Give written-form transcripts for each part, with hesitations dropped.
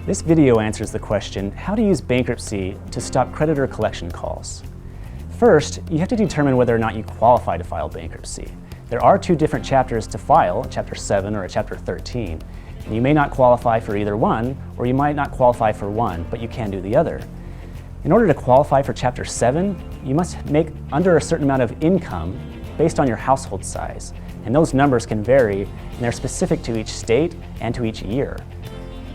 This video answers the question, how to use bankruptcy to stop creditor collection calls. First, you have to determine whether or not you qualify to file bankruptcy. There are two different chapters to file, Chapter 7 or a Chapter 13. And you may not qualify for either one, or you might not qualify for one, but you can do the other. In order to qualify for Chapter 7, you must make under a certain amount of income based on your household size. And those numbers can vary, and they're specific to each state and to each year.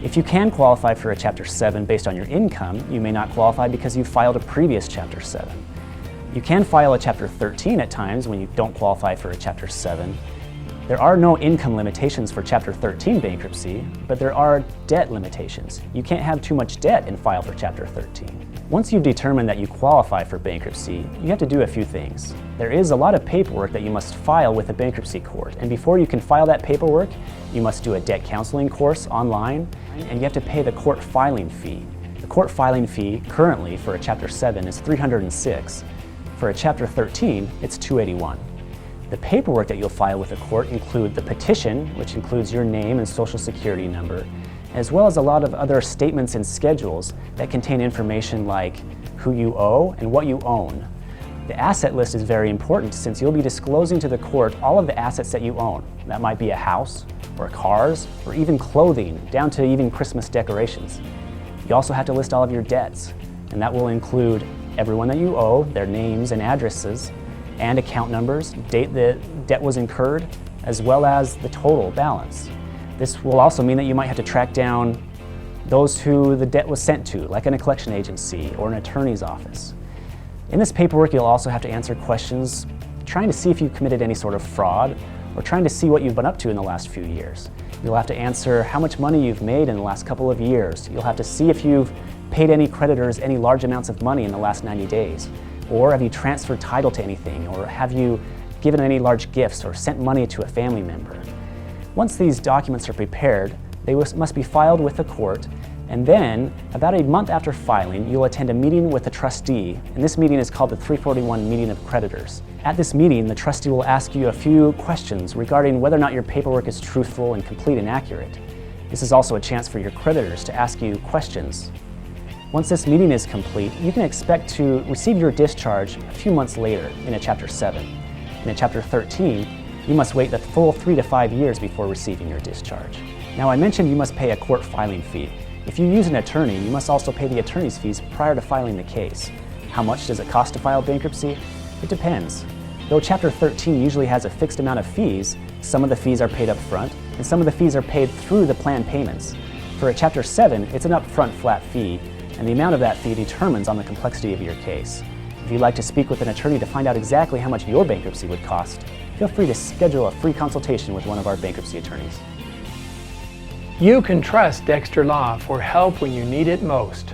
If you can qualify for a Chapter 7 based on your income, you may not qualify because you filed a previous Chapter 7. You can file a Chapter 13 at times when you don't qualify for a Chapter 7. There are no income limitations for Chapter 13 bankruptcy, but there are debt limitations. You can't have too much debt and file for Chapter 13. Once you've determined that you qualify for bankruptcy, you have to do a few things. There is a lot of paperwork that you must file with the bankruptcy court, and before you can file that paperwork, you must do a debt counseling course online, and you have to pay the court filing fee. The court filing fee currently for a Chapter 7 is $306. For a Chapter 13, it's $281. The paperwork that you'll file with the court include the petition, which includes your name and social security number, as well as a lot of other statements and schedules that contain information like who you owe and what you own. The asset list is very important since you'll be disclosing to the court all of the assets that you own. That might be a house, or cars, or even clothing, down to even Christmas decorations. You also have to list all of your debts, and that will include everyone that you owe, their names and addresses, and account numbers, date the debt was incurred, as well as the total balance. This will also mean that you might have to track down those who the debt was sent to, like in a collection agency or an attorney's office. In this paperwork, you'll also have to answer questions trying to see if you committed any sort of fraud or trying to see what you've been up to in the last few years. You'll have to answer how much money you've made in the last couple of years. You'll have to see if you've paid any creditors any large amounts of money in the last 90 days. Or have you transferred title to anything? Or have you given any large gifts or sent money to a family member? Once these documents are prepared, they must be filed with the court, and then, about a month after filing, you'll attend a meeting with the trustee, and this meeting is called the 341 Meeting of Creditors. At this meeting, the trustee will ask you a few questions regarding whether or not your paperwork is truthful and complete and accurate. This is also a chance for your creditors to ask you questions. Once this meeting is complete, you can expect to receive your discharge a few months later in a Chapter 7. In a Chapter 13, you must wait the full 3 to 5 years before receiving your discharge. Now, I mentioned you must pay a court filing fee. If you use an attorney, you must also pay the attorney's fees prior to filing the case. How much does it cost to file bankruptcy? It depends. Though Chapter 13 usually has a fixed amount of fees, some of the fees are paid up front, and some of the fees are paid through the plan payments. For a Chapter 7, it's an upfront flat fee, and the amount of that fee determines on the complexity of your case. If you'd like to speak with an attorney to find out exactly how much your bankruptcy would cost, feel free to schedule a free consultation with one of our bankruptcy attorneys. You can trust Dexter Law for help when you need it most.